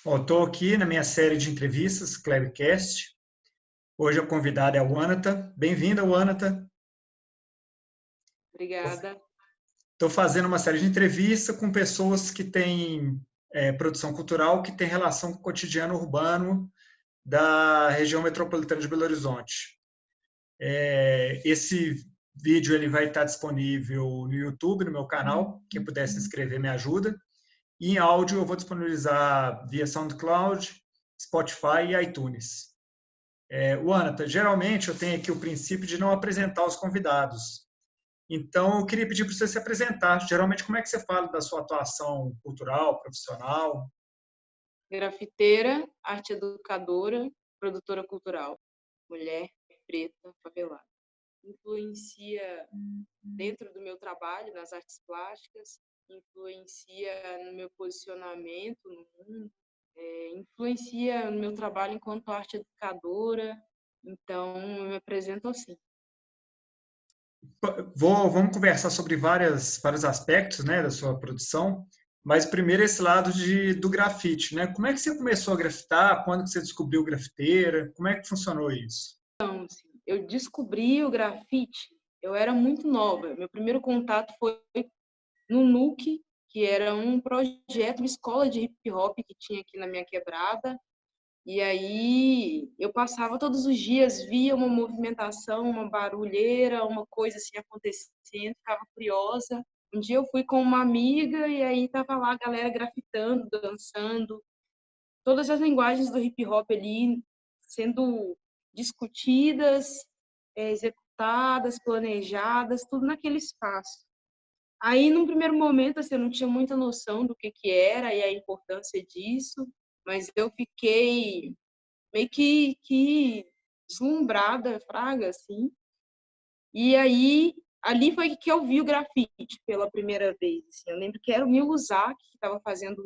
Estou aqui na minha série de entrevistas, Clevercast. Hoje a convidada é a Wanata. Bem-vinda, Wanata. Obrigada. Estou fazendo uma série de entrevistas com pessoas que têm produção cultural que tem relação com o cotidiano urbano da região metropolitana de Belo Horizonte. Esse vídeo ele vai estar disponível no YouTube, no meu canal. Quem puder se inscrever me ajuda. E em áudio eu vou disponibilizar via SoundCloud, Spotify e iTunes. Wanata, geralmente eu tenho aqui o princípio de não apresentar os convidados. Então, eu queria pedir para você se apresentar. Geralmente, como é que você fala da sua atuação cultural, profissional? Grafiteira, arte educadora, produtora cultural. Mulher, preta, favelada. Influencia dentro do meu trabalho nas artes plásticas, influencia no meu posicionamento no mundo, influencia no meu trabalho enquanto arte educadora. Então, eu me apresento assim. Vamos conversar sobre vários aspectos, né, da sua produção, mas primeiro esse lado do grafite, né? Como é que você começou a grafitar? Quando que você descobriu grafiteira? Como é que funcionou isso? Então, assim, eu descobri o grafite, eu era muito nova. Meu primeiro contato foi no NUC, que era um projeto, uma escola de hip hop que tinha aqui na minha quebrada. E aí eu passava todos os dias, via uma movimentação, uma barulheira, uma coisa assim acontecendo, ficava curiosa. Um dia eu fui com uma amiga e aí tava lá a galera grafitando, dançando, todas as linguagens do hip hop ali sendo discutidas, executadas, planejadas, tudo naquele espaço. Aí, num primeiro momento, assim, eu não tinha muita noção do que era e a importância disso, mas eu fiquei meio que deslumbrada, fraga, assim. E aí, ali foi que eu vi o grafite pela primeira vez. Assim. Eu lembro que era o Nilo Zac que estava fazendo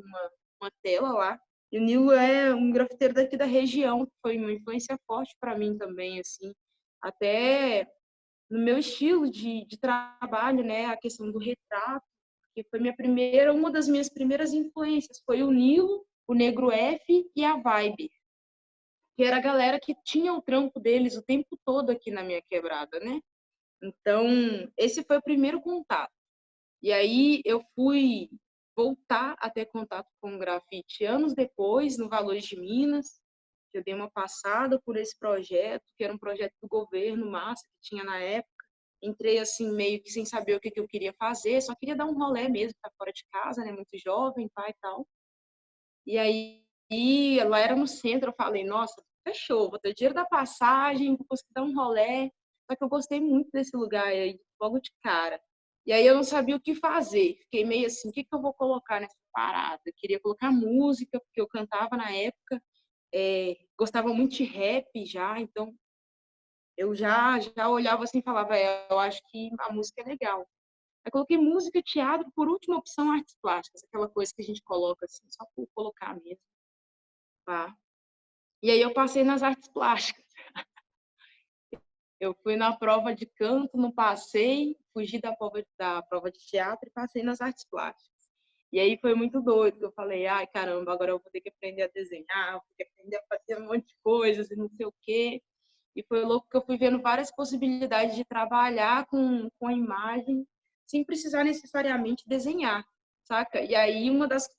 uma tela lá. E o Nilo é um grafiteiro daqui da região, que foi uma influência forte para mim também, assim. Até no meu estilo de trabalho, né, a questão do retrato, que foi uma das minhas primeiras influências, foi o Nilo, o Negro F e a Vibe, que era a galera que tinha o trampo deles o tempo todo aqui na minha quebrada, né? Então, esse foi o primeiro contato. E aí eu fui voltar a ter contato com o grafite anos depois, no Valores de Minas, que eu dei uma passada por esse projeto, que era um projeto do governo, massa, que tinha na época. Entrei assim, meio que sem saber o que eu queria fazer, só queria dar um rolê mesmo, estar fora de casa, né? Muito jovem, pai e tal. E aí, lá era no centro, eu falei, nossa, fechou, vou ter dinheiro da passagem, vou conseguir dar um rolê. Só que eu gostei muito desse lugar aí, logo de cara. E aí eu não sabia o que fazer. Fiquei meio assim, o que eu vou colocar nessa parada? Eu queria colocar música, porque eu cantava na época, gostava muito de rap já, então eu já olhava assim e falava, eu acho que a música é legal. Aí coloquei música, teatro, por última opção, artes plásticas, aquela coisa que a gente coloca assim, só por colocar mesmo, tá? E aí eu passei nas artes plásticas. Eu fui na prova de canto, não passei, fugi da prova de teatro e passei nas artes plásticas. E aí foi muito doido, que eu falei, ai caramba, agora eu vou ter que aprender a desenhar, vou ter que aprender a fazer um monte de coisas e não sei o quê. E foi louco que eu fui vendo várias possibilidades de trabalhar com a imagem sem precisar necessariamente desenhar, saca? E aí uma das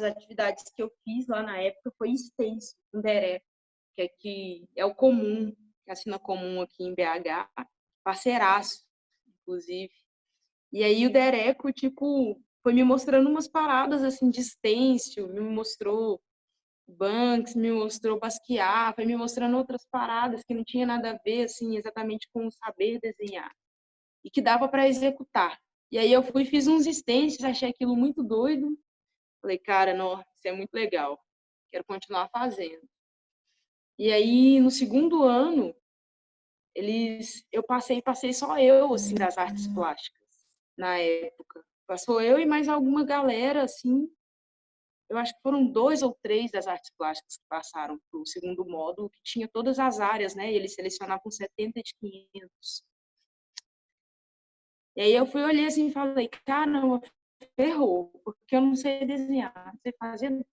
atividades que eu fiz lá na época foi stencil, um deré, que é o comum, que assina comum aqui em BH, parceiraço, inclusive. E aí o Dereco, tipo, foi me mostrando umas paradas, assim, de stencil, me mostrou Banks, me mostrou Basquiat, foi me mostrando outras paradas que não tinha nada a ver, assim, exatamente com o saber desenhar. E que dava para executar. E aí eu fui, fiz uns stencils, achei aquilo muito doido. Falei, cara, não, isso é muito legal. Quero continuar fazendo. E aí, no segundo ano, eu passei só eu, assim, das artes plásticas, na época. Passou eu e mais alguma galera, assim, eu acho que foram 2 ou 3 das artes plásticas que passaram para o segundo módulo, que tinha todas as áreas, né? E eles selecionavam 70 de 500. E aí eu fui, olhei assim e falei, caramba, ferrou, porque eu não sei desenhar, não sei fazer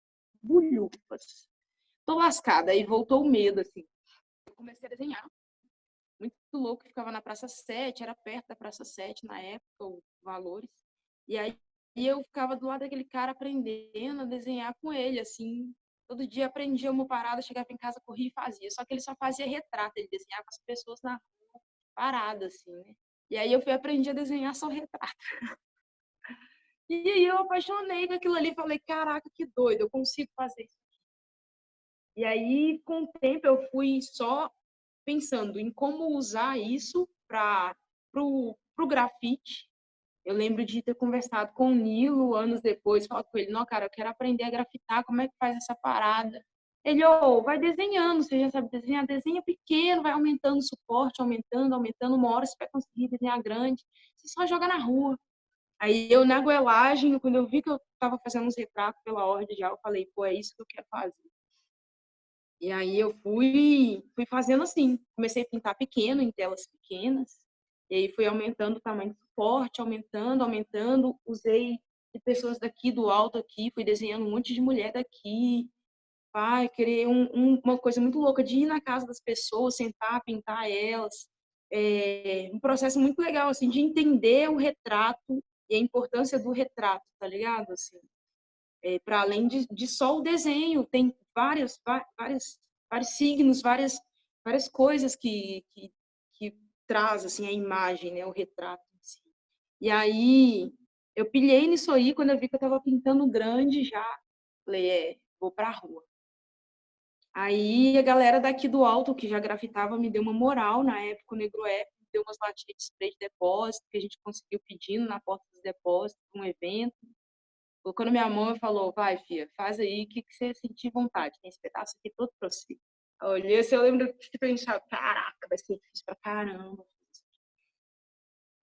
bulhufas. Tô lascada. Aí voltou o medo, assim. Eu comecei a desenhar. Muito louco, ficava na Praça 7, era perto da Praça 7 na época, os valores. E aí eu ficava do lado daquele cara aprendendo a desenhar com ele, assim. Todo dia aprendia uma parada, chegava em casa, corria e fazia. Só que ele só fazia retrato, ele desenhava as pessoas na rua, parada, assim, né? E aí eu aprendi a desenhar só retrato. E aí eu apaixonei com aquilo ali, falei, caraca, que doido, eu consigo fazer isso. E aí, com o tempo, eu fui só pensando em como usar isso para o grafite. Eu lembro de ter conversado com o Nilo anos depois, falar com ele, não, cara, eu quero aprender a grafitar, como é que faz essa parada? Ele, vai desenhando, você já sabe desenhar, desenha pequeno, vai aumentando o suporte, aumentando, uma hora você vai conseguir desenhar grande, você só joga na rua. Aí eu, na goelagem, quando eu vi que eu estava fazendo uns retratos pela ordem já, eu falei, pô, é isso que eu quero fazer. E aí eu fui fazendo assim, comecei a pintar pequeno, em telas pequenas, e aí fui aumentando o tamanho do suporte, aumentando, usei de pessoas daqui, do alto aqui, fui desenhando um monte de mulher daqui, criei uma coisa muito louca de ir na casa das pessoas, sentar, pintar elas, um processo muito legal, assim, de entender o retrato e a importância do retrato, tá ligado? Assim, para além de só o desenho, tem vários signos, várias coisas que traz assim, a imagem, né, o retrato em si. E aí, eu pilhei nisso aí, quando eu vi que eu estava pintando grande já, falei, vou para a rua. Aí a galera daqui do alto, que já grafitava, me deu uma moral na época, o Negro F, me deu umas latinhas de spray de depósito, que a gente conseguiu pedindo na porta dos depósitos, um evento. Colocou na minha mão e falou, vai, filha, faz aí o que você sentir vontade. Tem esse pedaço aqui todo pra você. Eu olhei assim, eu lembro de pensar, caraca, vai ser difícil pra caramba.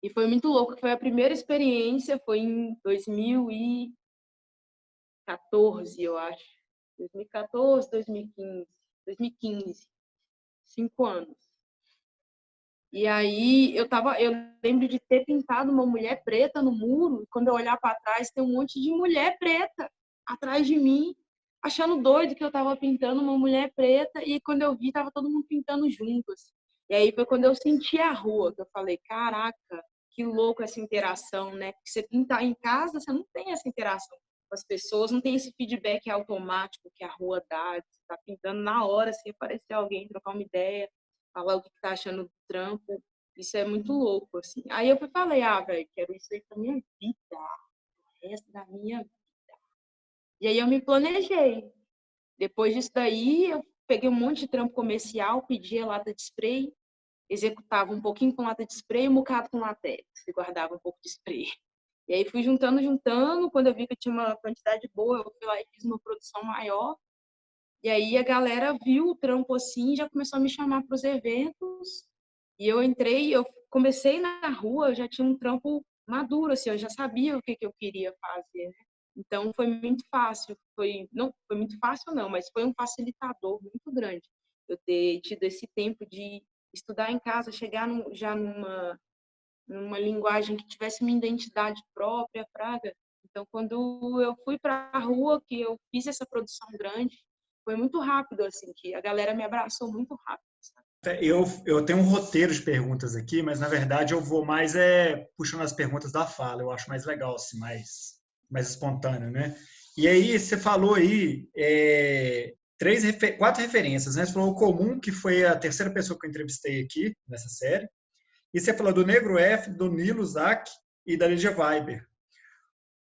E foi muito louco, foi a primeira experiência, foi em 2014, eu acho. 2014, 2015. 5 anos. E aí eu lembro de ter pintado uma mulher preta no muro, e quando eu olhar para trás tem um monte de mulher preta atrás de mim, achando doido que eu estava pintando uma mulher preta, e quando eu vi tava todo mundo pintando juntos. E aí foi quando eu senti a rua, que eu falei, caraca, que louco essa interação, né? Porque você pintar em casa, você não tem essa interação com as pessoas, não tem esse feedback automático que a rua dá, você tá pintando na hora, se aparecer alguém, trocar uma ideia, falar o que tá achando do trampo. Isso é muito louco, assim. Aí eu falei, velho, quero isso aí pra minha vida, o resto da minha vida. E aí eu me planejei. Depois disso daí, eu peguei um monte de trampo comercial, pedia lata de spray, executava um pouquinho com lata de spray e um bocado com latex, e guardava um pouco de spray. E aí fui juntando. Quando eu vi que eu tinha uma quantidade boa, eu fui lá e fiz uma produção maior. E aí a galera viu o trampo assim, já começou a me chamar para os eventos. E eu entrei, eu comecei na rua, eu já tinha um trampo maduro, assim, eu já sabia o que eu queria fazer, né? Então foi muito fácil, não foi muito fácil não, mas foi um facilitador muito grande eu ter tido esse tempo de estudar em casa, chegar já numa linguagem que tivesse minha identidade própria, praga. Então, quando eu fui para a rua, que eu fiz essa produção grande, foi muito rápido, assim, que a galera me abraçou muito rápido. Sabe? Eu tenho um roteiro de perguntas aqui, mas na verdade eu vou mais puxando as perguntas da fala. Eu acho mais legal, assim, mais espontâneo, né? E aí você falou aí quatro referências, né? Você falou o Comum, que foi a terceira pessoa que eu entrevistei aqui nessa série. E você falou do Negro F, do Nilo Zac e da Lídia Weiber.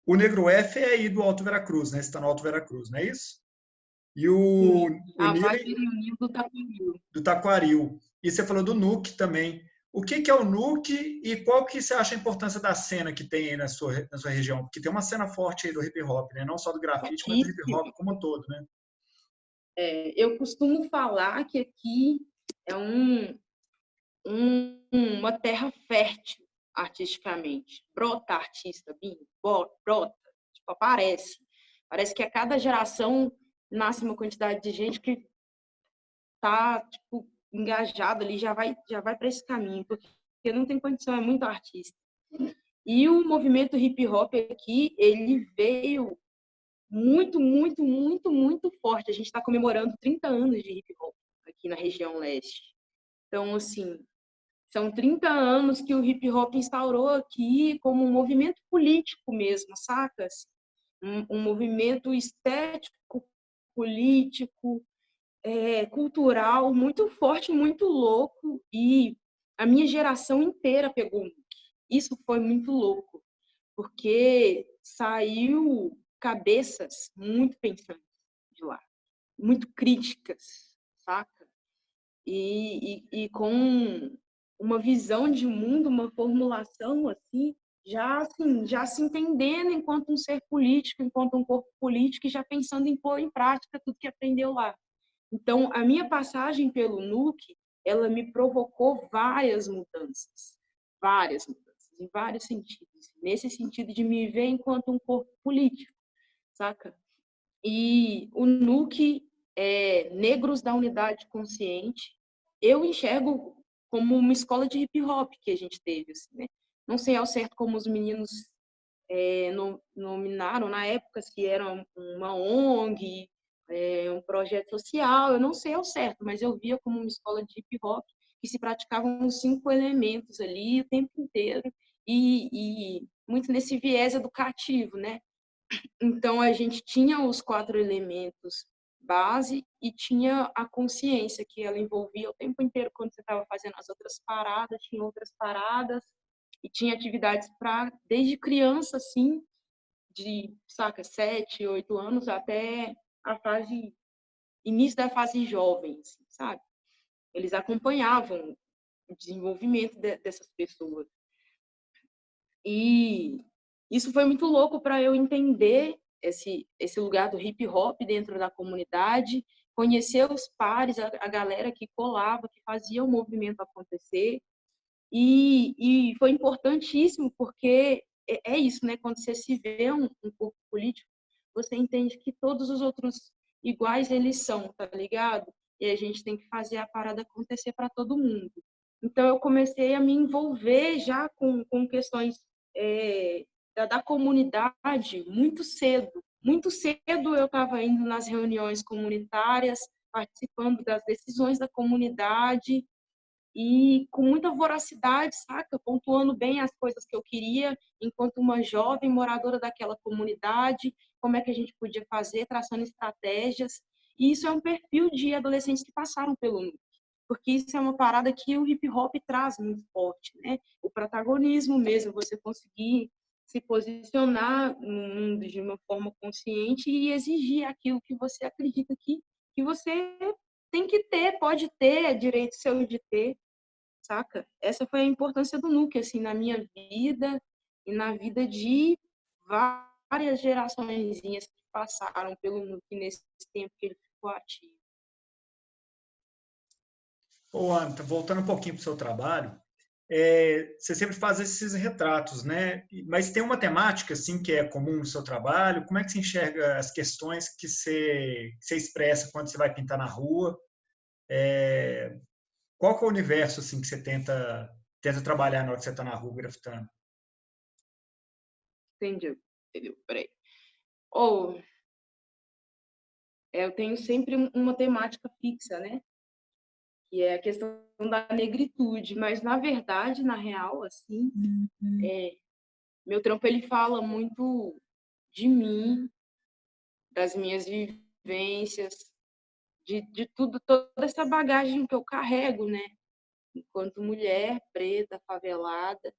O Negro F é aí do Alto Veracruz, né? Você está no Alto Veracruz, não é isso? E o Nilo do Taquaril. E você falou do NUC também. O que é o NUC e qual que você acha a importância da cena que tem aí na sua região? Porque tem uma cena forte aí do hip hop, né? Não só do grafite, mas do hip hop como um todo, né? Eu costumo falar que aqui é uma terra fértil artisticamente. Brota artista, Binho, brota, tipo, aparece. Parece que a cada geração nasce uma quantidade de gente que tá, tipo, engajado ali, já vai para esse caminho, porque não tem condição, é muito artista. E o movimento hip hop aqui, ele veio muito, muito, muito, muito forte. A gente está comemorando 30 anos de hip hop aqui na região leste. Então, assim, são 30 anos que o hip hop instaurou aqui como um movimento político mesmo, sacas? Um movimento estético, político, cultural, muito forte, muito louco. E a minha geração inteira pegou o Nuke. Isso foi muito louco, porque saiu cabeças muito pensantes de lá, muito críticas, saca? E com uma visão de mundo, uma formulação assim, já se entendendo enquanto um ser político, enquanto um corpo político e já pensando em pôr em prática tudo que aprendeu lá. Então, a minha passagem pelo NUC, ela me provocou várias mudanças, em vários sentidos. Nesse sentido de me ver enquanto um corpo político, saca? E o NUC é Negros da Unidade Consciente. Eu enxergo como uma escola de hip hop que a gente teve, assim, né? Não sei ao certo como os meninos nominaram na época, se era uma ONG, um projeto social, eu não sei ao certo, mas eu via como uma escola de hip hop que se praticavam os 5 elementos ali o tempo inteiro e muito nesse viés educativo, né? Então, a gente tinha os 4 elementos base e tinha a consciência, que ela envolvia o tempo inteiro quando você estava fazendo as outras paradas, tinha outras paradas, e tinha atividades para, desde criança, assim, de, saca, 7, 8 anos, até início da fase jovem, assim, sabe? Eles acompanhavam o desenvolvimento dessas pessoas. E isso foi muito louco para eu entender esse lugar do hip hop dentro da comunidade, conhecer os pares, a galera que colava, que fazia o movimento acontecer. E foi importantíssimo porque é isso, né? Quando você se vê um corpo político, você entende que todos os outros iguais eles são, tá ligado? E a gente tem que fazer a parada acontecer para todo mundo. Então eu comecei a me envolver já com questões da comunidade muito cedo. Muito cedo eu estava indo nas reuniões comunitárias, participando das decisões da comunidade e com muita voracidade, saca? Pontuando bem as coisas que eu queria, enquanto uma jovem moradora daquela comunidade, como é que a gente podia fazer, traçando estratégias. E isso é um perfil de adolescentes que passaram pelo NUC, porque isso é uma parada que o hip hop traz muito forte, né? O protagonismo mesmo, você conseguir se posicionar no mundo de uma forma consciente e exigir aquilo que você acredita que você tem que ter, pode ter, é direito seu de ter, saca? Essa foi a importância do NUC, assim, na minha vida e na vida de várias geraçõezinhas que passaram pelo NUC nesse tempo que ele ficou ativo. Ô, Anta, voltando um pouquinho para o seu trabalho, você sempre faz esses retratos, né? Mas tem uma temática assim que é comum no seu trabalho. Como é que você enxerga as questões que você expressa quando você vai pintar na rua? Qual que é o universo assim que você tenta trabalhar na hora que você está na rua grafitando? Entendeu? Entendeu? Peraí. Ou eu tenho sempre uma temática fixa, né? Que é a questão da negritude, mas na verdade, na real, assim, meu trampo ele fala muito de mim, das minhas vivências, de tudo, toda essa bagagem que eu carrego, né? Enquanto mulher preta, favelada.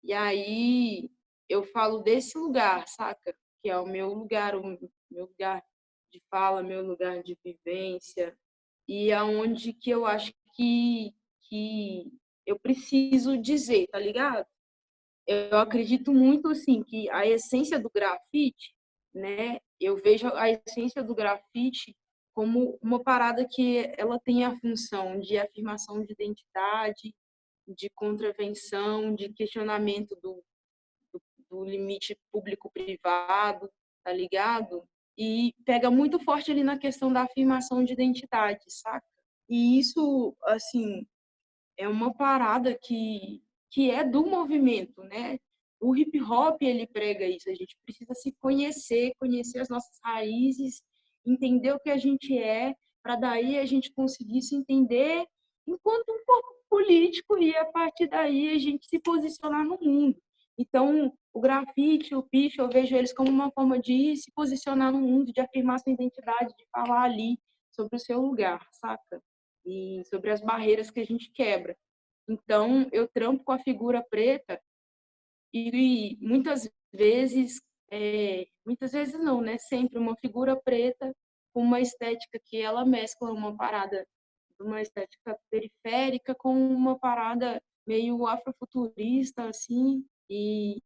E aí eu falo desse lugar, saca? Que é o meu lugar de fala, meu lugar de vivência. E aonde que eu acho que eu preciso dizer, tá ligado? Eu acredito muito, assim, que a essência do grafite, né? Eu vejo a essência do grafite como uma parada que ela tem a função de afirmação de identidade, de contravenção, de questionamento do limite público-privado, tá ligado? E pega muito forte ali na questão da afirmação de identidade, saca? E isso, assim, é uma parada que é do movimento, né? o hip hop, ele prega isso. A gente precisa se conhecer, conhecer as nossas raízes, entender o que a gente é, para daí a gente conseguir se entender enquanto um corpo político e a partir daí a gente se posicionar no mundo. Então, o grafite, o picho, eu vejo eles como uma forma de se posicionar no mundo, de afirmar sua identidade, de falar ali sobre o seu lugar, saca? E sobre as barreiras que a gente quebra. Então, eu trampo com a figura preta e muitas vezes não, né? Sempre uma figura preta com uma estética que ela mescla uma estética periférica com uma parada meio afrofuturista, assim, e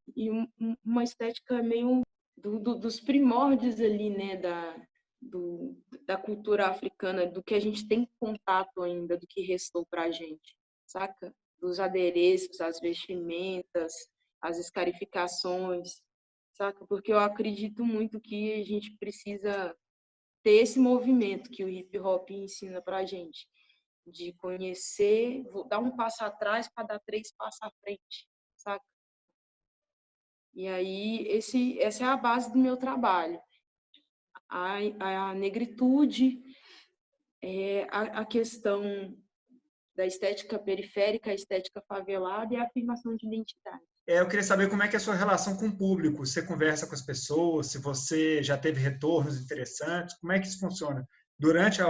uma estética meio dos primórdios ali, né? Da cultura africana, do que a gente tem contato ainda, do que restou pra gente, saca? Dos adereços, as vestimentas, as escarificações, saca? Porque eu acredito muito que a gente precisa ter esse movimento que o hip hop ensina pra gente, de conhecer, vou dar um passo atrás para dar 3 passos à frente, saca? E aí, essa é a base do meu trabalho. A negritude, a questão da estética periférica, a estética favelada e a afirmação de identidade. Eu queria saber como é que é a sua relação com o público. Você conversa com as pessoas, se você já teve retornos interessantes, como é que isso funciona? Durante as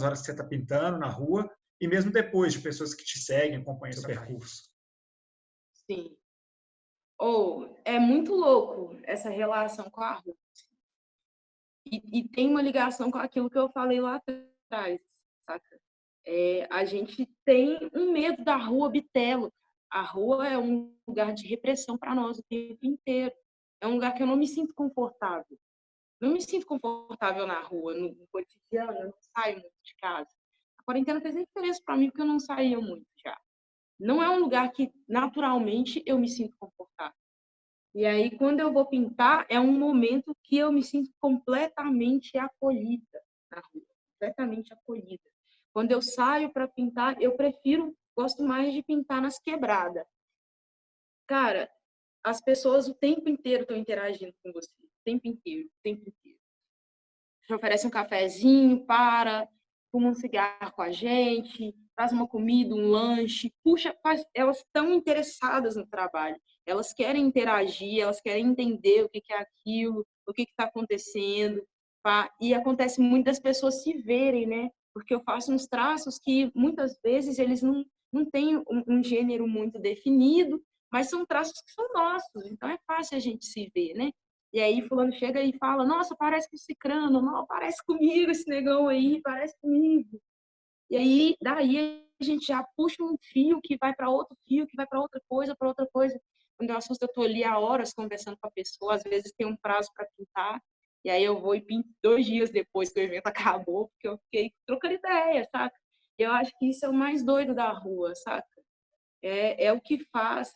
horas que você está pintando na rua e mesmo depois, de pessoas que te seguem, acompanham seu percurso. Sim. É muito louco essa relação com a rua. E tem uma ligação com aquilo que eu falei lá atrás, saca? A gente tem um medo da rua bitelo. A rua é um lugar de repressão para nós o tempo inteiro. É um lugar que eu não me sinto confortável. Não me sinto confortável na rua, no cotidiano, eu não saio muito de casa. A quarentena fez diferença para mim porque eu não saía muito já. Não é um lugar que naturalmente eu me sinto confortável. E aí, quando eu vou pintar, é um momento que eu me sinto completamente acolhida na rua, completamente acolhida. Quando eu saio para pintar, gosto mais de pintar nas quebradas. Cara, as pessoas o tempo inteiro estão interagindo com você, o tempo inteiro, o tempo inteiro. Você oferece um cafezinho, fuma um cigarro com a gente, faz uma comida, um lanche, elas estão interessadas no trabalho. Elas querem interagir, elas querem entender o que é aquilo, o que está acontecendo. E acontece muito das pessoas se verem, né? Porque eu faço uns traços que muitas vezes eles não têm um gênero muito definido, mas são traços que são nossos, então é fácil a gente se ver, né? E aí fulano chega e fala, nossa, parece com esse Cicrano, não, parece comigo esse negão aí, parece comigo. E aí, daí a gente já puxa um fio que vai para outro fio, que vai para outra coisa, para outra coisa. Quando eu assusto, eu estou ali há horas conversando com a pessoa, às vezes tem um prazo para pintar, e aí eu vou e pinto 2 dias depois que o evento acabou, porque eu fiquei trocando ideia, saca? E eu acho que isso é o mais doido da rua, saca? É o que faz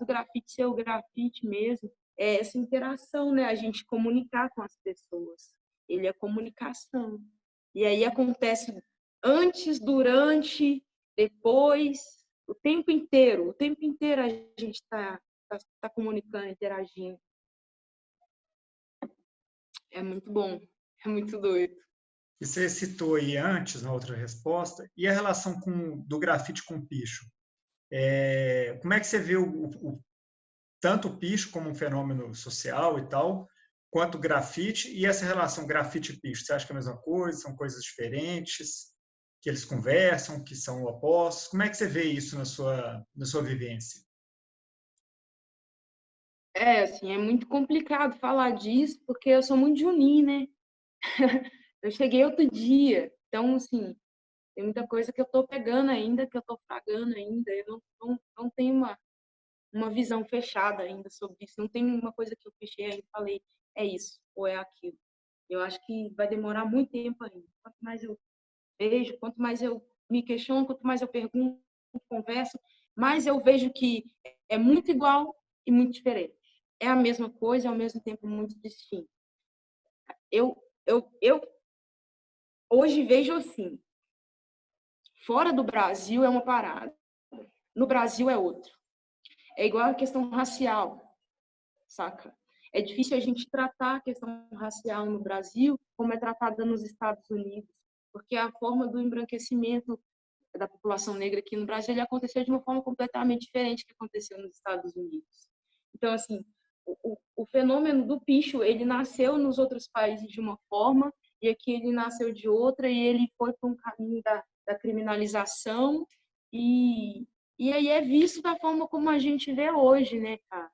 o grafite ser o grafite mesmo, é essa interação, né? A gente comunicar com as pessoas. Ele é comunicação. E aí acontece antes, durante, depois, o tempo inteiro a gente está comunicando, interagindo. É muito bom, é muito doido. E você citou aí antes, na outra resposta, e a relação do grafite com o picho? Como é que você vê tanto o picho como um fenômeno social e tal, quanto o grafite, e essa relação grafite e picho? Você acha que é a mesma coisa? São coisas diferentes? Que eles conversam, que são opostos? Como é que você vê isso na sua vivência? Assim, é muito complicado falar disso, porque eu sou muito junina, né? Eu cheguei outro dia, então, assim, tem muita coisa que eu tô pegando ainda, que eu tô fragando ainda, eu não tenho uma visão fechada ainda sobre isso, não tem uma coisa que eu fechei ainda e falei, é isso, ou é aquilo. Eu acho que vai demorar muito tempo ainda. Quanto mais eu vejo, quanto mais eu me questiono, quanto mais eu pergunto, converso, mais eu vejo que é muito igual e muito diferente. É a mesma coisa, ao mesmo tempo muito distinto. Eu hoje vejo assim, fora do Brasil é uma parada, no Brasil é outra. É igual a questão racial. saca? É difícil a gente tratar a questão racial no Brasil como é tratada nos Estados Unidos, porque a forma do embranquecimento da população negra aqui no Brasil ele aconteceu de uma forma completamente diferente que aconteceu nos Estados Unidos. Então, assim, o fenômeno do picho, ele nasceu nos outros países de uma forma e aqui ele nasceu de outra e ele foi para um caminho da criminalização e aí é visto da forma como a gente vê hoje, né, cara?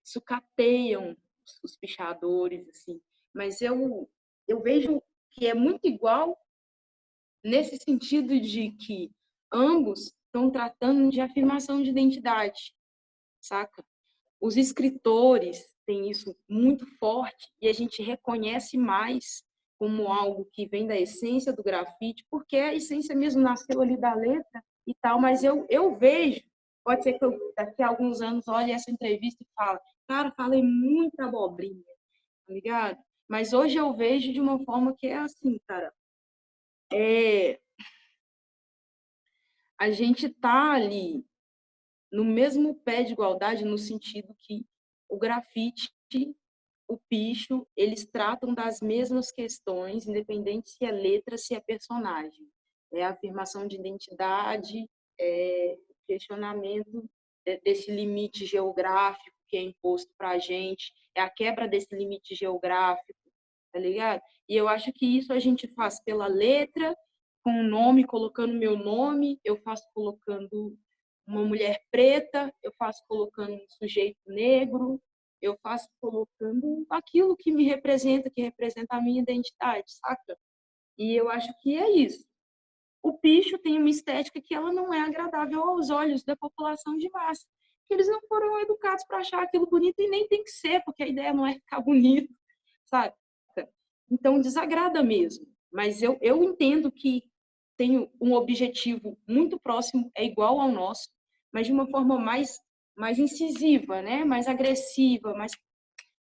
Sucateiam os pichadores, assim. Mas eu vejo que é muito igual nesse sentido de que ambos estão tratando de afirmação de identidade, saca? Os escritores têm isso muito forte e a gente reconhece mais como algo que vem da essência do grafite, porque a essência mesmo nasceu ali da letra e tal, mas eu vejo, pode ser que eu daqui a alguns anos olhe essa entrevista e fale, cara, falei muita abobrinha, tá ligado? Mas hoje eu vejo de uma forma que é assim, cara, a gente tá ali no mesmo pé de igualdade no sentido que o grafite, o picho, eles tratam das mesmas questões, independente se é letra, se é personagem. É a afirmação de identidade, é o questionamento desse limite geográfico que é imposto para a gente, é a quebra desse limite geográfico, tá ligado? E eu acho que isso a gente faz pela letra, com o nome, colocando meu nome, eu faço colocando uma mulher preta, eu faço colocando um sujeito negro, eu faço colocando aquilo que me representa, que representa a minha identidade, saca? E eu acho que é isso. O picho tem uma estética que ela não é agradável aos olhos da população de massa. Que eles não foram educados para achar aquilo bonito e nem tem que ser, porque a ideia não é ficar bonito, sabe? Então desagrada mesmo. Mas eu entendo que tem um objetivo muito próximo, é igual ao nosso, mas de uma forma mais incisiva, né? Mais agressiva, mais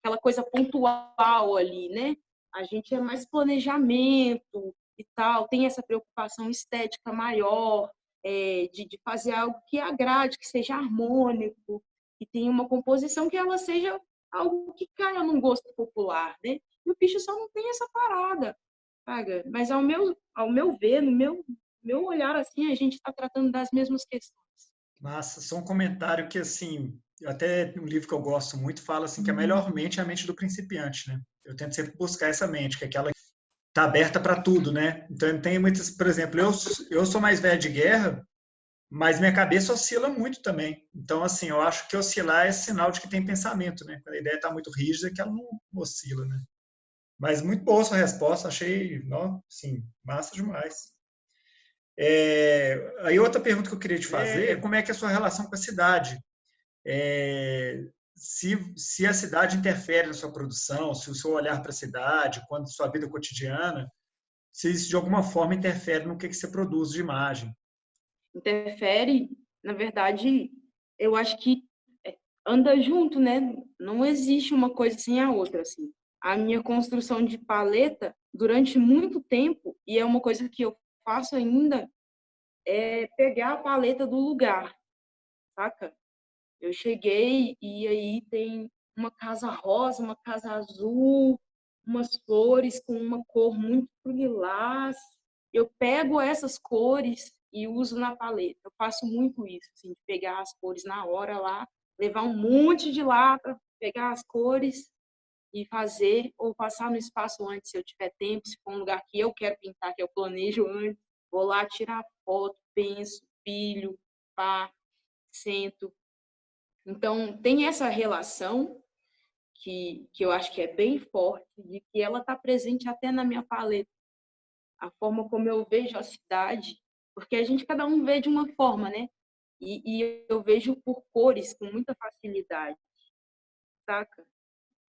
aquela coisa pontual ali, né? A gente é mais planejamento e tal, tem essa preocupação estética maior, de fazer algo que agrade, que seja harmônico, que tenha uma composição que ela seja algo que caia num gosto popular, né? E o picho só não tem essa parada, sabe? Mas ao meu ver, no meu olhar, assim, a gente está tratando das mesmas questões. Massa, só um comentário que, assim, até um livro que eu gosto muito fala assim que a melhor mente é a mente do principiante, né? Eu tento sempre buscar essa mente, que é aquela que está aberta para tudo, né? Então, tem muitas, por exemplo, eu sou mais velho de guerra, mas minha cabeça oscila muito também. Então, assim, eu acho que oscilar é sinal de que tem pensamento, né? Quando a ideia está muito rígida, é que ela não oscila, né? Mas muito boa a sua resposta, achei, não, sim, massa demais. Aí outra pergunta que eu queria te fazer é como é que é a sua relação com a cidade? Se a cidade interfere na sua produção, se o seu olhar para a cidade, quando sua vida cotidiana, se isso de alguma forma interfere no que você produz de imagem. Interfere, na verdade, eu acho que anda junto, né? Não existe uma coisa sem a outra, assim. A minha construção de paleta, durante muito tempo, e é uma coisa que eu faço ainda, é pegar a paleta do lugar, saca? Eu cheguei e aí tem uma casa rosa, uma casa azul, umas flores com uma cor muito lilás. Eu pego essas cores e uso na paleta. Eu faço muito isso, assim, de pegar as cores na hora lá, levar um monte de lata, pegar as cores e fazer, ou passar no espaço antes, se eu tiver tempo, se for um lugar que eu quero pintar, que eu planejo antes, vou lá tirar foto, penso, pilho, pá, sento. Então, tem essa relação que eu acho que é bem forte, de que ela está presente até na minha paleta. A forma como eu vejo a cidade, porque a gente, cada um vê de uma forma, né? E eu vejo por cores com muita facilidade, saca?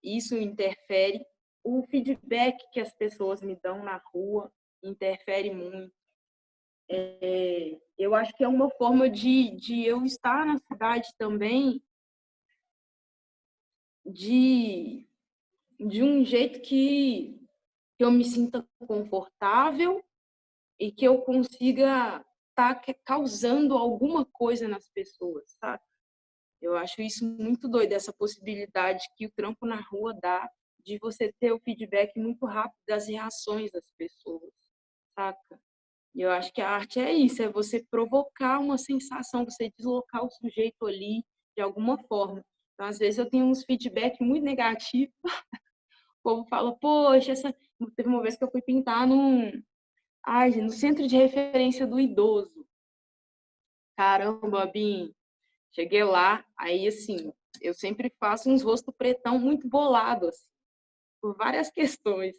Isso interfere. O feedback que as pessoas me dão na rua interfere muito. Eu acho que é uma forma de eu estar na cidade também, de, de um jeito que eu me sinta confortável e que eu consiga estar causando alguma coisa nas pessoas, sabe? Eu acho isso muito doido, essa possibilidade que o trampo na rua dá de você ter o feedback muito rápido das reações das pessoas, saca? E eu acho que a arte é isso, é você provocar uma sensação, você deslocar o sujeito ali de alguma forma. Então, às vezes, eu tenho uns feedback muito negativos. O povo fala, poxa, teve uma vez que eu fui pintar no centro de referência do idoso. Caramba, Bim, cheguei lá, aí assim, eu sempre faço uns rostos pretão muito bolados, assim, por várias questões.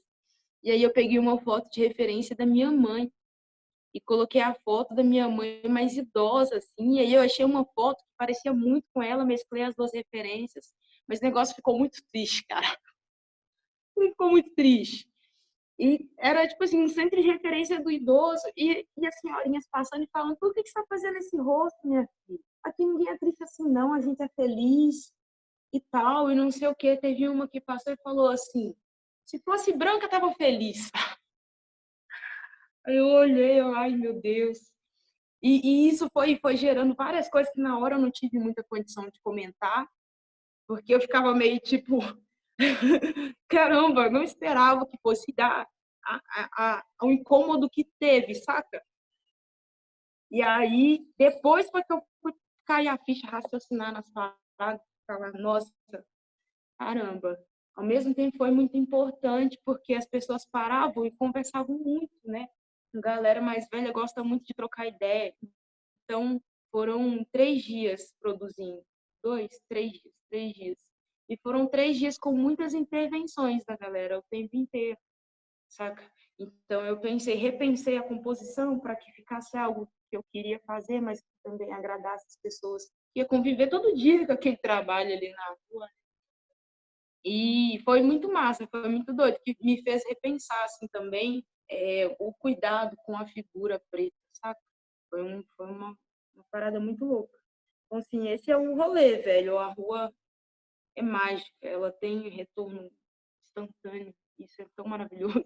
E aí eu peguei uma foto de referência da minha mãe e coloquei a foto da minha mãe mais idosa, assim, e aí eu achei uma foto que parecia muito com ela, mesclei as duas referências, mas o negócio ficou muito triste, cara. Ficou muito triste. E era, tipo assim, um centro de referência do idoso e as senhorinhas passando e falando, por que você está fazendo esse rosto, minha filha? Aqui ninguém é triste assim, não, a gente é feliz e tal, e não sei o quê. Teve uma que passou e falou assim, se fosse branca, tava feliz. Aí eu olhei, ai, meu Deus. E isso foi gerando várias coisas que na hora eu não tive muita condição de comentar, porque eu ficava meio tipo, caramba, não esperava que fosse dar o incômodo que teve, saca? E aí, depois foi que eu fui cair a ficha, raciocinar nas paradas, falar, nossa, caramba. Ao mesmo tempo foi muito importante, porque as pessoas paravam e conversavam muito, né? A galera mais velha gosta muito de trocar ideia. Então, foram 3 dias produzindo. 3 dias. E foram 3 dias com muitas intervenções da galera, o tempo inteiro, saca? Então, repensei a composição para que ficasse algo que eu queria fazer, mas que também agradasse as pessoas. Ia conviver todo dia com aquele trabalho ali na rua. E foi muito massa, foi muito doido, que me fez repensar, assim, também o cuidado com a figura preta, saca? Foi uma parada muito louca. Então, assim, esse é o rolê, velho. A rua é mágica, ela tem retorno instantâneo. Isso é tão maravilhoso.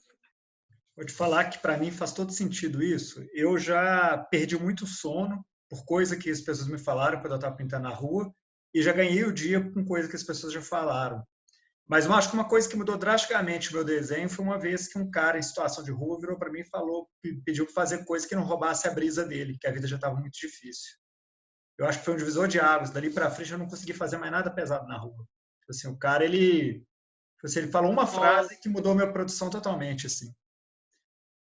Vou te falar que para mim faz todo sentido isso. Eu já perdi muito sono por coisa que as pessoas me falaram quando eu estava pintando na rua e já ganhei o dia com coisa que as pessoas já falaram. Mas eu acho que uma coisa que mudou drasticamente o meu desenho foi uma vez que um cara em situação de rua virou para mim e falou, pediu para fazer coisa que não roubasse a brisa dele, que a vida já estava muito difícil. Eu acho que foi um divisor de águas. Dali para frente eu não consegui fazer mais nada pesado na rua. Assim, o cara ele falou uma frase Nossa, que mudou minha produção totalmente, assim.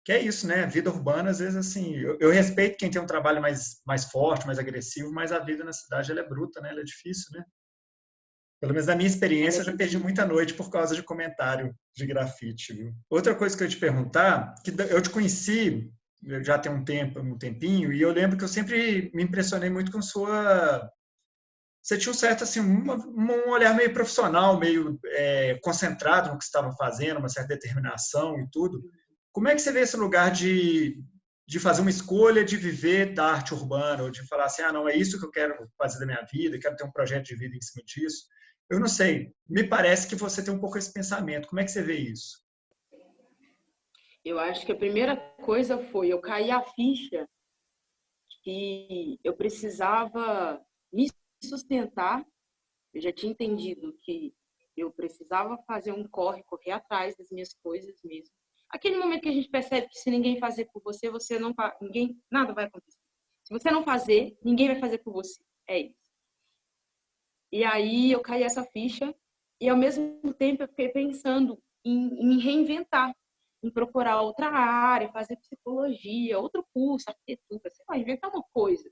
Que é isso, né? Vida urbana, às vezes, assim, eu respeito quem tem um trabalho mais forte, mais agressivo, mas a vida na cidade ela é bruta, né? Ela é difícil, né? Pelo menos na minha ela experiência, é eu já perdi difícil. muita noite por causa de comentário de grafite, viu? Outra coisa que eu ia te perguntar, que eu te conheci já tem um tempinho, e eu lembro que eu sempre me impressionei muito com sua. Você tinha um certo, assim, um olhar meio profissional, meio concentrado no que você estava fazendo, uma certa determinação e tudo. Como é que você vê esse lugar de fazer uma escolha de viver da arte urbana, ou de falar assim, ah, não, é isso que eu quero fazer da minha vida, quero ter um projeto de vida em cima disso? Eu não sei, me parece que você tem um pouco esse pensamento. Como é que você vê isso? Eu acho que a primeira coisa foi eu cair a ficha que eu precisava me sustentar. Eu já tinha entendido que eu precisava fazer um correr atrás das minhas coisas mesmo. Aquele momento que a gente percebe que se ninguém fazer por você, você não ninguém nada vai acontecer. Se você não fazer, ninguém vai fazer por você. É isso. E aí eu caí essa ficha e ao mesmo tempo eu fiquei pensando em me reinventar, em procurar outra área, fazer psicologia, outro curso, arquitetura, sei lá, inventar uma coisa.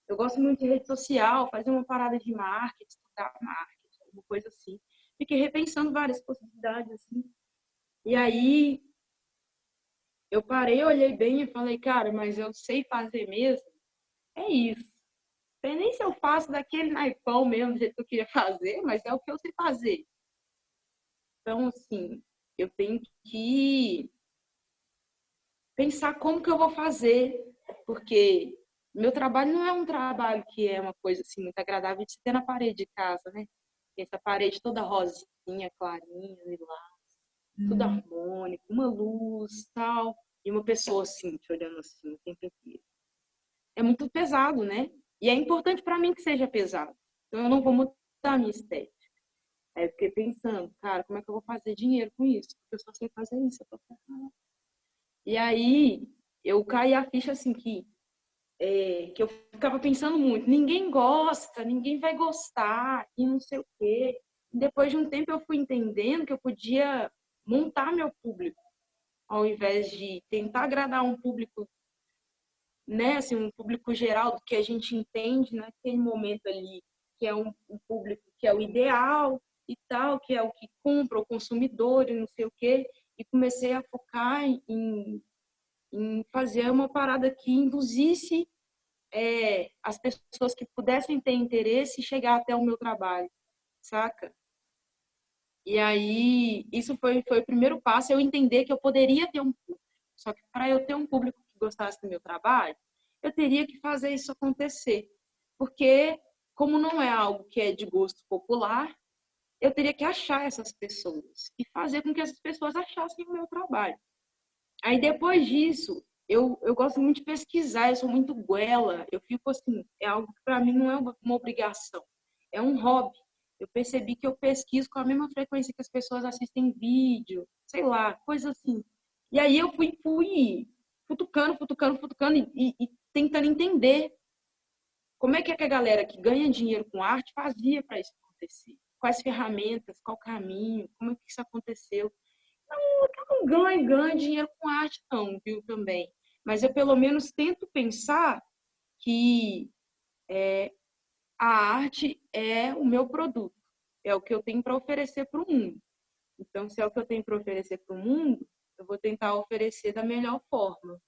Eu gosto muito de rede social, fazer uma parada de marketing, estudar marketing, alguma coisa assim. Fiquei repensando várias possibilidades, assim. E aí eu parei, olhei bem e falei, cara, mas eu sei fazer mesmo? É isso. Não sei nem se eu faço daquele naipão mesmo, do jeito que eu queria fazer, mas é o que eu sei fazer. Então, assim, eu tenho que pensar como que eu vou fazer, porque meu trabalho não é um trabalho que é uma coisa assim muito agradável de se ter na parede de casa, né? Essa parede toda rosinha, clarinha, lilás, tudo harmônico, uma luz, tal, e uma pessoa assim, te olhando assim o tempo inteiro. É muito pesado, né? E é importante para mim que seja pesado. Então, eu não vou mudar a minha estética. Aí eu fiquei pensando, cara, como é que eu vou fazer dinheiro com isso? Porque eu só sei fazer isso. Eu tô ferrada. E aí, eu caí a ficha assim que eu ficava pensando muito, ninguém gosta, ninguém vai gostar, e não sei o quê. Depois de um tempo eu fui entendendo que eu podia montar meu público, ao invés de tentar agradar um público, né, assim, um público geral do que a gente entende naquele momento ali, que é um público que é o ideal e tal, que é o que compra, o consumidor e não sei o quê, e comecei a focar em fazer uma parada que induzisse as pessoas que pudessem ter interesse chegar até o meu trabalho, saca? E aí, isso foi o primeiro passo, eu entender que eu poderia ter um público. Só que para eu ter um público que gostasse do meu trabalho, eu teria que fazer isso acontecer. Porque, como não é algo que é de gosto popular, eu teria que achar essas pessoas e fazer com que essas pessoas achassem o meu trabalho. Aí depois disso, eu gosto muito de pesquisar, eu sou muito goela, eu fico assim, é algo que para mim não é uma obrigação, é um hobby. Eu percebi que eu pesquiso com a mesma frequência que as pessoas assistem vídeo, sei lá, coisa assim. E aí eu fui futucando e tentando entender como é que a galera que ganha dinheiro com arte fazia para isso acontecer. Quais ferramentas, qual caminho, como é que isso aconteceu. Eu não ganho dinheiro com arte, não, viu, também. Mas eu, pelo menos, tento pensar que a arte é o meu produto, é o que eu tenho para oferecer para o mundo. Então, se é o que eu tenho para oferecer para o mundo, eu vou tentar oferecer da melhor forma,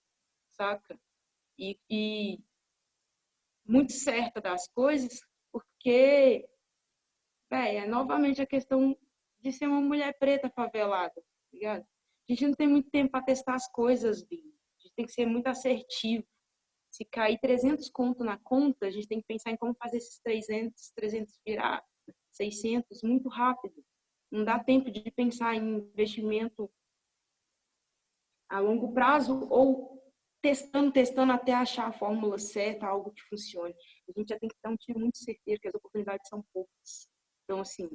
saca? E muito certa das coisas, porque, é novamente a questão de ser uma mulher preta favelada, tá ligado? A gente não tem muito tempo para testar as coisas, Binho. A gente tem que ser muito assertivo. Se cair 300 conto na conta, a gente tem que pensar em como fazer esses 300 virar 600 muito rápido. Não dá tempo de pensar em investimento a longo prazo ou testando até achar a fórmula certa, algo que funcione. A gente já tem que dar um tiro muito certeiro, que as oportunidades são poucas. Então, assim,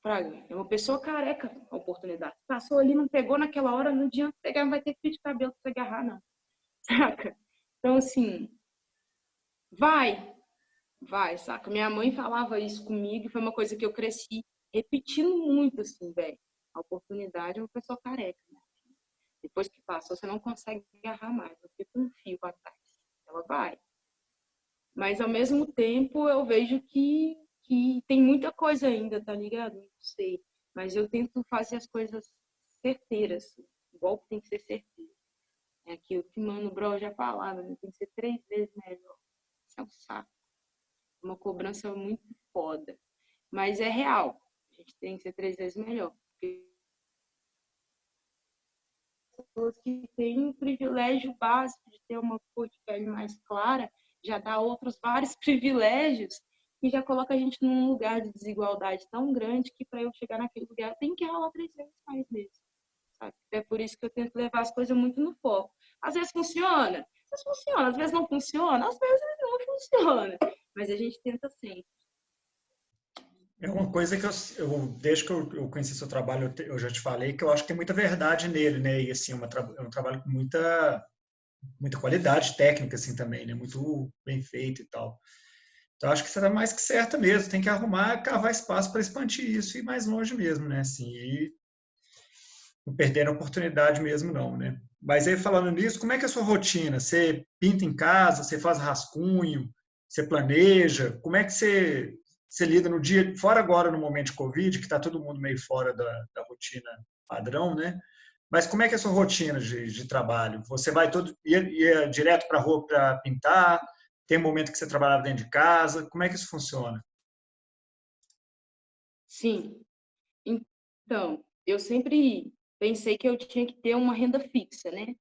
Fraga, é uma pessoa careca a oportunidade. Passou ali, não pegou naquela hora, não adianta pegar, não vai ter fio de cabelo para você agarrar, não. Saca? Então, assim, vai, vai, saca? Minha mãe falava isso comigo e foi uma coisa que eu cresci repetindo muito, assim, velho. A oportunidade é uma pessoa careca, né? Depois que passou, você não consegue agarrar mais, você fica um fio atrás. Ela vai. Mas, ao mesmo tempo, eu vejo que tem muita coisa ainda, tá ligado? Não sei. Mas eu tento fazer as coisas certeiras. O golpe tem que ser certeiro. É aquilo que o Mano Brown já falava, né? Tem que ser 3 vezes melhor. Isso é um saco. Uma cobrança muito foda. Mas é real. A gente tem que ser 3 vezes melhor. Porque pessoas que têm o privilégio básico de ter uma cor de pele mais clara já dá outros vários privilégios que já coloca a gente num lugar de desigualdade tão grande que para eu chegar naquele lugar eu tenho que ralar 3 vezes mais mesmo. Sabe? É por isso que eu tento levar as coisas muito no foco. Às vezes funciona, às vezes não funciona, às vezes não funciona. Mas a gente tenta sempre. É uma coisa que desde que eu conheci seu trabalho, eu já te falei que eu acho que tem muita verdade nele, né? E assim, é um trabalho com muita qualidade técnica, assim, também, né? Muito bem feito e tal. Então, acho que você está mais que certa mesmo. Tem que arrumar, cavar espaço para expandir isso e ir mais longe mesmo, né? Assim, e não perder a oportunidade mesmo, não, né? Mas aí, falando nisso, como é que é a sua rotina? Você pinta em casa? Você faz rascunho? Você planeja? Como é que você lida no dia, fora agora no momento de Covid, que está todo mundo meio fora da rotina padrão, né? Mas como é que é a sua rotina de trabalho? Você vai ia direto para a rua para pintar? Tem um momento que você trabalhava dentro de casa? Como é que isso funciona? Sim. Então, eu sempre pensei que eu tinha que ter uma renda fixa, né?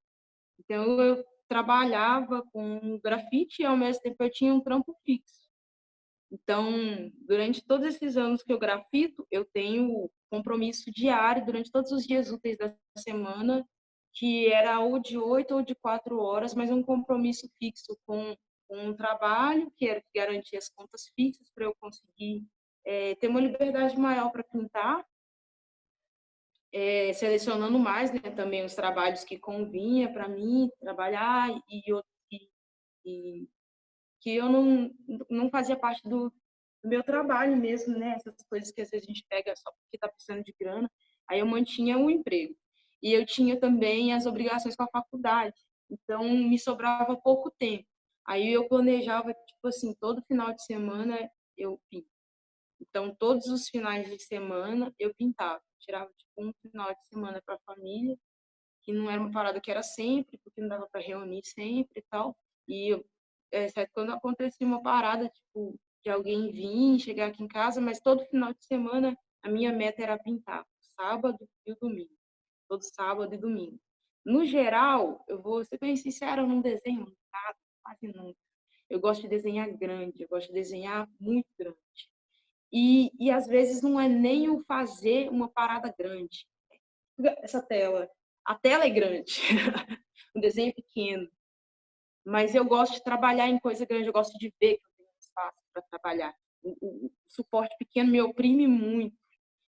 Então, eu trabalhava com grafite e, ao mesmo tempo, eu tinha um trampo fixo. Então, durante todos esses anos que eu grafito, eu tenho compromisso diário, durante todos os dias úteis da semana, que era ou de 8 ou de 4 horas, mas um compromisso fixo com com um trabalho que era que garantia as contas fixas para eu conseguir ter uma liberdade maior para pintar, selecionando mais, né, também os trabalhos que convinha para mim trabalhar e outros que eu não fazia parte do meu trabalho mesmo, né? Essas coisas que às vezes a gente pega só porque está precisando de grana. Aí eu mantinha o emprego. E eu tinha também as obrigações com a faculdade. Então, me sobrava pouco tempo. Aí eu planejava, tipo assim, todo final de semana eu pinto. Então, todos os finais de semana eu pintava. Tirava, tipo, um final de semana para a família, que não era uma parada que era sempre, porque não dava para reunir sempre e tal. E certo, quando acontecia uma parada, tipo, de alguém vir, chegar aqui em casa, mas todo final de semana a minha meta era pintar, sábado e o domingo, todo sábado e domingo. No geral, eu vou ser bem sincera, eu não desenho nada, quase nunca. Eu gosto de desenhar grande, eu gosto de desenhar muito grande. E às vezes não é nem o fazer uma parada grande. Essa tela, a tela é grande, o desenho é pequeno, mas eu gosto de trabalhar em coisa grande, eu gosto de ver que eu tenho espaço para trabalhar. O suporte pequeno me oprime muito.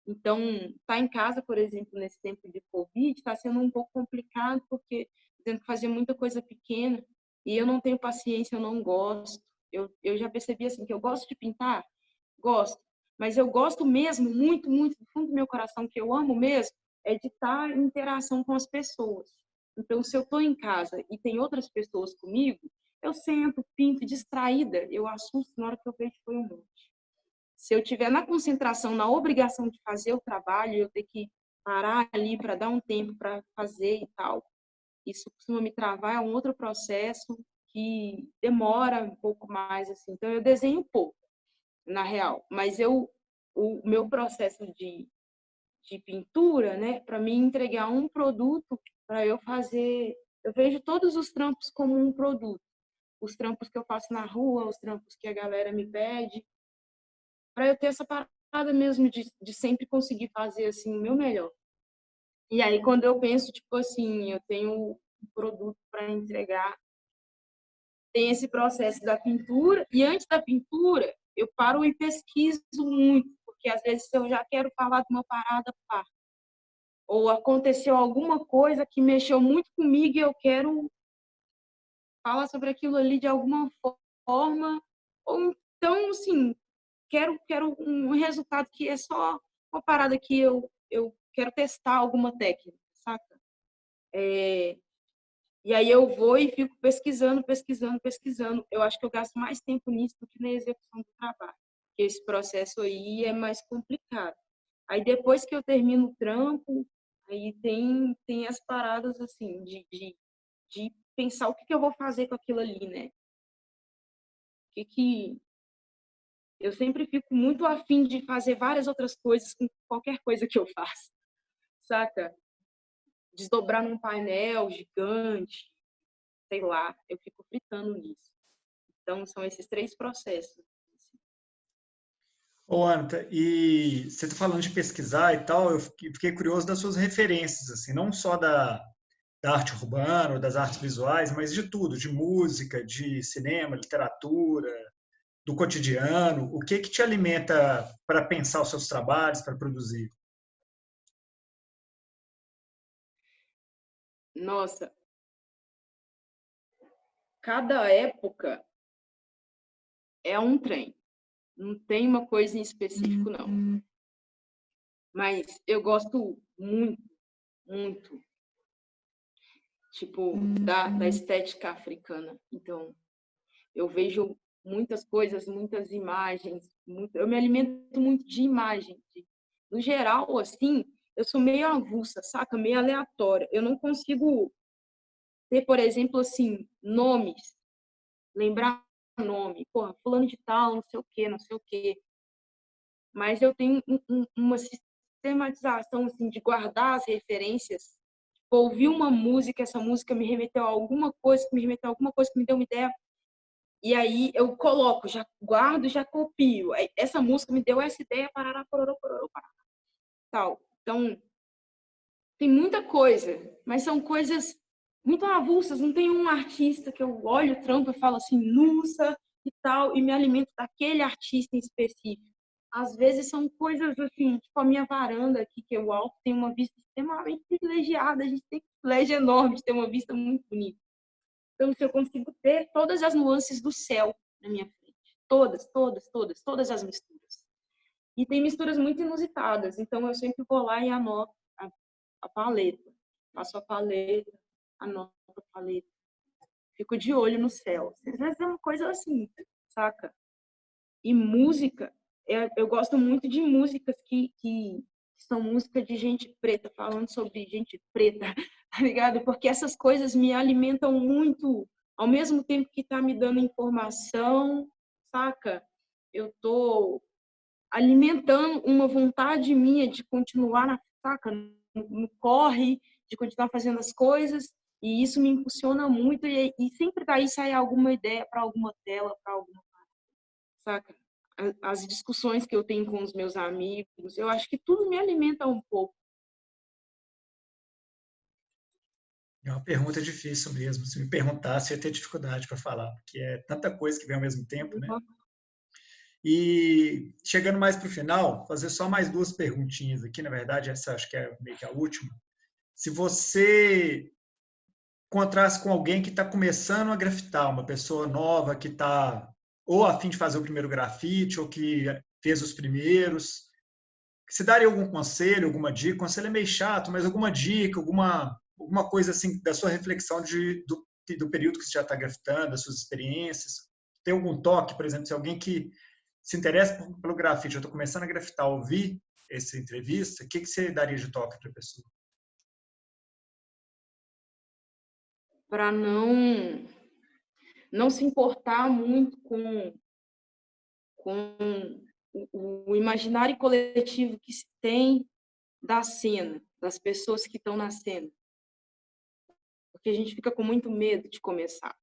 Então, estar em casa, por exemplo, nesse tempo de Covid, está sendo um pouco complicado, porque tenho que fazer muita coisa pequena e eu não tenho paciência, eu não gosto. Eu já percebi assim que eu gosto de pintar, gosto, mas eu gosto mesmo, muito, muito, do fundo do meu coração, que eu amo mesmo, é de estar em interação com as pessoas. Então, se eu estou em casa e tem outras pessoas comigo, eu sento, pinto, distraída, eu assusto na hora que eu vejo que foi um monte. Se eu tiver na concentração, na obrigação de fazer o trabalho, eu ter que parar ali para dar um tempo para fazer e tal, isso costuma me travar, é um outro processo que demora um pouco mais, assim. Então, eu desenho pouco, na real, mas o meu processo de pintura, né, para mim entregar um produto, para eu fazer, eu vejo todos os trampos como um produto. Os trampos que eu faço na rua, os trampos que a galera me pede, para eu ter essa parada mesmo de sempre conseguir fazer assim o meu melhor. E aí quando eu penso, tipo assim, eu tenho um produto para entregar, tem esse processo da pintura, e antes da pintura, eu paro e pesquiso muito, porque às vezes eu já quero falar de uma parada, pá, ou aconteceu alguma coisa que mexeu muito comigo e eu quero falar sobre aquilo ali de alguma forma, ou então, assim, quero um resultado que é só uma parada que eu quero testar alguma técnica, saca? E aí eu vou e fico pesquisando, pesquisando, pesquisando. Eu acho que eu gasto mais tempo nisso do que na execução do trabalho, porque esse processo aí é mais complicado. Aí depois que eu termino o trampo, aí tem as paradas assim de pensar o que que eu vou fazer com aquilo ali, né? Que eu sempre fico muito afim de fazer várias outras coisas com qualquer coisa que eu faço, saca? Desdobrar num painel gigante, sei lá, eu fico fritando nisso. Então, são esses três processos. Ô, Anta, e você está falando de pesquisar e tal, eu fiquei curioso das suas referências, assim, não só da arte urbana, ou das artes visuais, mas de tudo, de música, de cinema, literatura, do cotidiano. O que que te alimenta para pensar os seus trabalhos, para produzir? Nossa, cada época é um trem. Não tem uma coisa em específico, não. Mas eu gosto muito, muito, tipo, da estética africana. Então, eu vejo muitas coisas, muitas imagens. Eu me alimento muito de imagens. No geral, assim, eu sou meio avulsa, saca? Meio aleatória. Eu não consigo ter, por exemplo, assim, nomes, lembrar nome. Porra, fulano de tal, não sei o quê, não sei o quê. Mas eu tenho uma sistematização, assim, de guardar as referências. Tipo, ouvir uma música, essa música me remeteu a alguma coisa, que me remeteu a alguma coisa que me deu uma ideia. E aí eu coloco, já guardo, já copio. Essa música me deu essa ideia, parará, pororô, pororô, parará, tal. Então, tem muita coisa, mas são coisas muito avulsas. Não tem um artista que eu olho o trampo e falo assim, nossa, e tal, e me alimento daquele artista em específico. Às vezes são coisas assim, tipo a minha varanda aqui, que eu alto, tem uma vista extremamente privilegiada. A gente tem um privilégio enorme de ter uma vista muito bonita. Então, se eu consigo ter todas as nuances do céu na minha frente. Todas as misturas. E tem misturas muito inusitadas. Então, eu sempre vou lá e anoto a paleta. Faço a paleta, anoto a paleta. Fico de olho no céu. Às vezes é uma coisa assim, saca? E música, eu gosto muito de músicas que são músicas de gente preta, falando sobre gente preta, tá ligado? Porque essas coisas me alimentam muito, ao mesmo tempo que tá me dando informação, saca? Eu tô alimentando uma vontade minha de continuar saca? No corre, de continuar fazendo as coisas, e isso me impulsiona muito, e sempre daí sai alguma ideia para alguma tela, para alguma, saca? As discussões que eu tenho com os meus amigos, eu acho que tudo me alimenta um pouco. É uma pergunta difícil mesmo. Se me perguntasse, eu ia ter dificuldade para falar, porque é tanta coisa que vem ao mesmo tempo, né? E chegando mais para o final, fazer só mais duas perguntinhas aqui. Na verdade, essa acho que é meio que a última. Se você encontrasse com alguém que está começando a grafitar, uma pessoa nova que está ou a fim de fazer o primeiro grafite, ou que fez os primeiros, você daria algum conselho, alguma dica? Conselho é meio chato, mas alguma dica, alguma coisa assim da sua reflexão do período que você já está grafitando, das suas experiências? Tem algum toque, por exemplo, se alguém que se interessa pelo grafite, eu estou começando a grafitar, ouvir essa entrevista, o que você daria de toque para a pessoa? Para não se importar muito com o imaginário coletivo que se tem da cena, das pessoas que estão na cena. Porque a gente fica com muito medo de começar.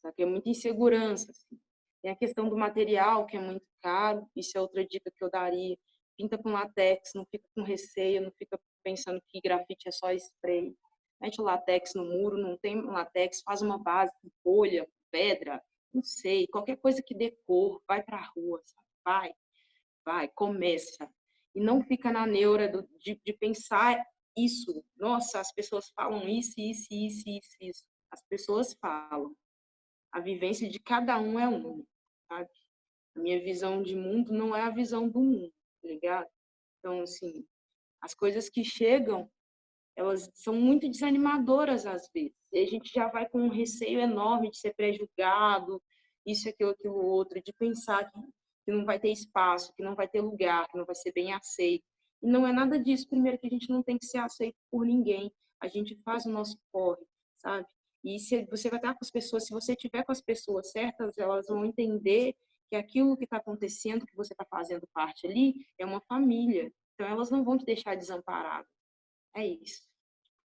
Sabe? É muita insegurança. Assim. Tem a questão do material, que é muito caro. Isso é outra dica que eu daria. Pinta com látex, não fica com receio, não fica pensando que grafite é só spray. Mete o látex no muro, não tem látex, faz uma base com folha, pedra, não sei, qualquer coisa que dê cor, vai pra rua, sabe? Vai, começa. E não fica na neura de pensar isso. Nossa, as pessoas falam isso. As pessoas falam. A vivência de cada um é uma, sabe? A minha visão de mundo não é a visão do mundo, tá ligado? Então, assim, as coisas que chegam, elas são muito desanimadoras às vezes. E a gente já vai com um receio enorme de ser pré-julgado, isso, aquilo, outro, de pensar que não vai ter espaço, que não vai ter lugar, que não vai ser bem aceito. E não é nada disso. Primeiro que a gente não tem que ser aceito por ninguém. A gente faz o nosso corre, sabe? E se você vai estar com as pessoas, se você estiver com as pessoas certas, elas vão entender que aquilo que está acontecendo, que você está fazendo parte ali, é uma família. Então, elas não vão te deixar desamparado. É isso.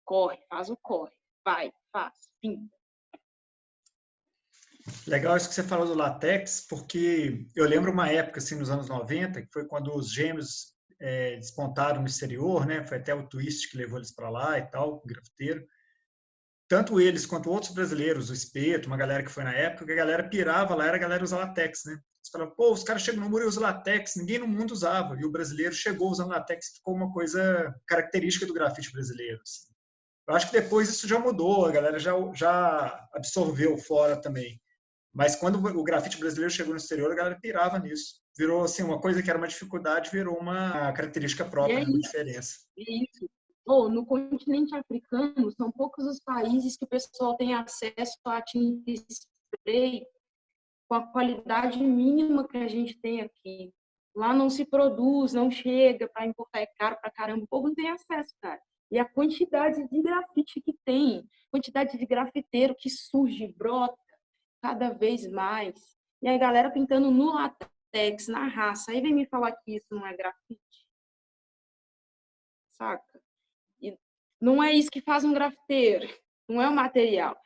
Corre, faz o corre. Vai, faz, pinta. Legal isso que você falou do látex, porque eu lembro uma época, assim, nos anos 90, que foi quando os gêmeos despontaram no exterior, né? Foi até o Twist que levou eles para lá e tal, o grafiteiro. Tanto eles quanto outros brasileiros, o Espeto, uma galera que foi na época, que a galera pirava lá, era a galera usar látex, né? Você falavam, pô, os caras chegam no muro e usam látex, ninguém no mundo usava. E o brasileiro chegou usando látex, ficou uma coisa característica do grafite brasileiro. Assim. Eu acho que depois isso já mudou, a galera já absorveu fora também. Mas quando o grafite brasileiro chegou no exterior, a galera pirava nisso. Virou assim, uma coisa que era uma dificuldade, virou uma característica E é própria, uma isso. diferença. É isso. Oh, no continente africano, são poucos os países que o pessoal tem acesso a tinta spray com a qualidade mínima que a gente tem aqui. Lá não se produz, não chega, para importar é caro pra caramba. O povo não tem acesso, cara. E a quantidade de grafite que tem, quantidade de grafiteiro que surge, brota cada vez mais. E a galera pintando no látex, na raça. Aí vem me falar que isso não é grafite, saca? E não é isso que faz um grafiteiro, não é o material.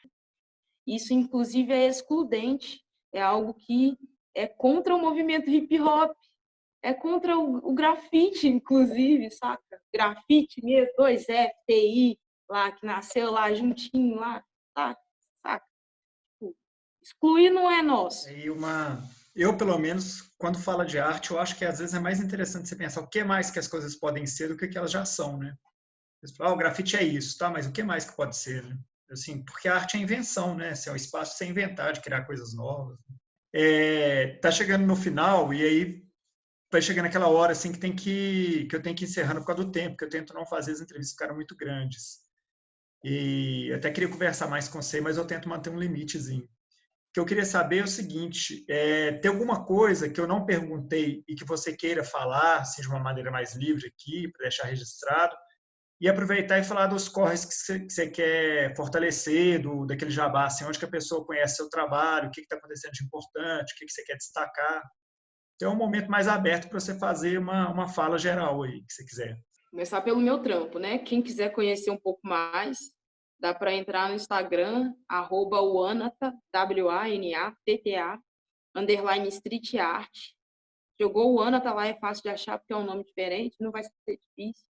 Isso, inclusive, é excludente, é algo que é contra o movimento hip hop, é contra o grafite, inclusive, saca? Grafite mesmo, 2F, TI, lá, que nasceu lá juntinho, lá, tá, saca? Tipo, excluir não é nosso. Eu, pelo menos, quando fala de arte, eu acho que às vezes é mais interessante você pensar o que mais que as coisas podem ser do que elas já são, né? Você fala, o grafite é isso, tá? Mas o que mais que pode ser, né? Assim, porque a arte é invenção, né? Assim, é um espaço de você inventar, de criar coisas novas. Tá chegando no final e aí vai chegando aquela hora assim que eu tenho que ir encerrando por causa do tempo, que eu tento não fazer as entrevistas ficarem muito grandes. E eu até queria conversar mais com você, mas eu tento manter um limitezinho. O que eu queria saber é o seguinte, tem alguma coisa que eu não perguntei e que você queira falar, assim, de uma maneira mais livre aqui, para deixar registrado, e aproveitar e falar dos corres que você quer fortalecer, daquele jabá, assim, onde que a pessoa conhece seu trabalho, o que está acontecendo de importante, o que você quer destacar. Então, é um momento mais aberto para você fazer uma fala geral aí, que você quiser. Começar pelo meu trampo, né? Quem quiser conhecer um pouco mais, dá para entrar no Instagram, @wanatta, WANATTA, _ street art. Jogou o Anatta lá, é fácil de achar, porque é um nome diferente, não vai ser difícil.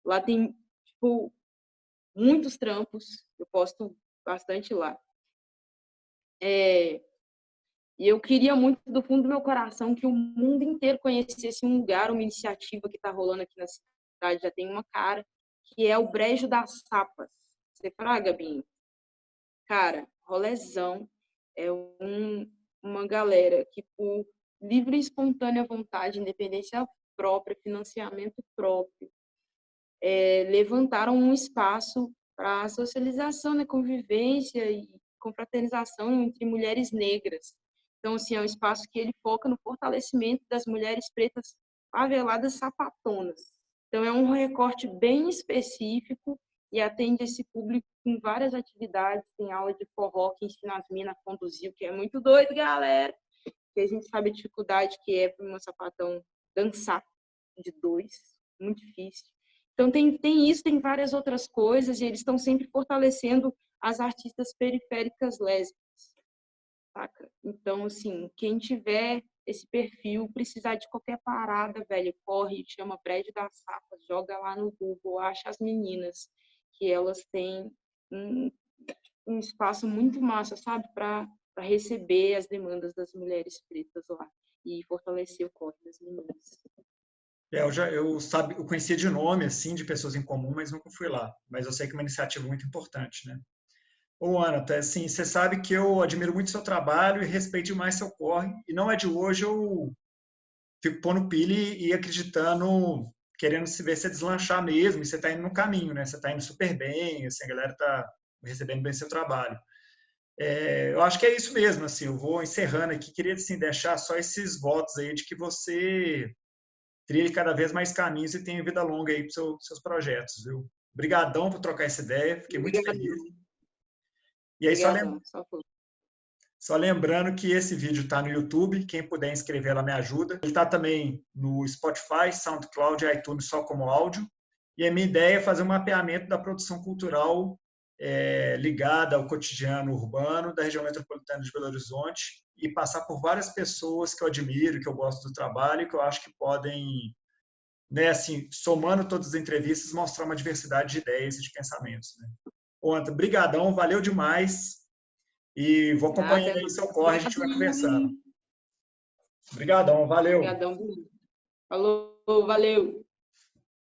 Lá tem, tipo, muitos trampos, eu posto bastante lá. E eu queria muito, do fundo do meu coração, que o mundo inteiro conhecesse um lugar, uma iniciativa que está rolando aqui na cidade, já tem uma cara, que é o Brejo das Sapas. Você fraga, Binho? Cara, rolezão. É uma galera que, por livre e espontânea vontade, independência própria, financiamento próprio, levantaram um espaço para socialização, né, convivência e confraternização entre mulheres negras. Então, assim, é um espaço que ele foca no fortalecimento das mulheres pretas faveladas sapatonas. Então, é um recorte bem específico e atende esse público com várias atividades. Tem aula de forró que ensina as minas a conduzir, o que é muito doido, galera. Porque a gente sabe a dificuldade que é para uma sapatão dançar de dois, muito difícil. Então, tem isso, tem várias outras coisas, e eles estão sempre fortalecendo as artistas periféricas lésbicas, saca? Então, assim, quem tiver esse perfil, precisar de qualquer parada, velho, corre, chama Prédio das Sapas, joga lá no Google, acha as meninas, que elas têm um espaço muito massa, sabe, para receber as demandas das mulheres pretas lá e fortalecer o corre das meninas. Eu conhecia de nome, assim, de pessoas em comum, mas nunca fui lá. Mas eu sei que é uma iniciativa muito importante, né? Ô, Ana, assim, você sabe que eu admiro muito seu trabalho e respeito demais seu corre. E não é de hoje eu fico pondo pilha e acreditando, querendo se ver você deslanchar mesmo. E você está indo no caminho, né? Você está indo super bem, assim, a galera está recebendo bem seu trabalho. Eu acho que é isso mesmo, assim, eu vou encerrando aqui. Queria, assim, deixar só esses votos aí de que você trilhe cada vez mais caminhos e tenha vida longa aí para os seus projetos, viu? Obrigadão por trocar essa ideia, fiquei muito feliz. E aí, só lembrando que esse vídeo está no YouTube, quem puder inscrever, ela me ajuda. Ele está também no Spotify, SoundCloud e iTunes só como áudio. E a minha ideia é fazer um mapeamento da produção cultural ligada ao cotidiano urbano da região metropolitana de Belo Horizonte e passar por várias pessoas que eu admiro, que eu gosto do trabalho, que eu acho que podem, né, assim, somando todas as entrevistas, mostrar uma diversidade de ideias e de pensamentos. Né? Anta, brigadão, valeu demais. E vou acompanhando aí seu corre, a gente vai conversando. Obrigadão, valeu. Obrigadão. Falou, valeu.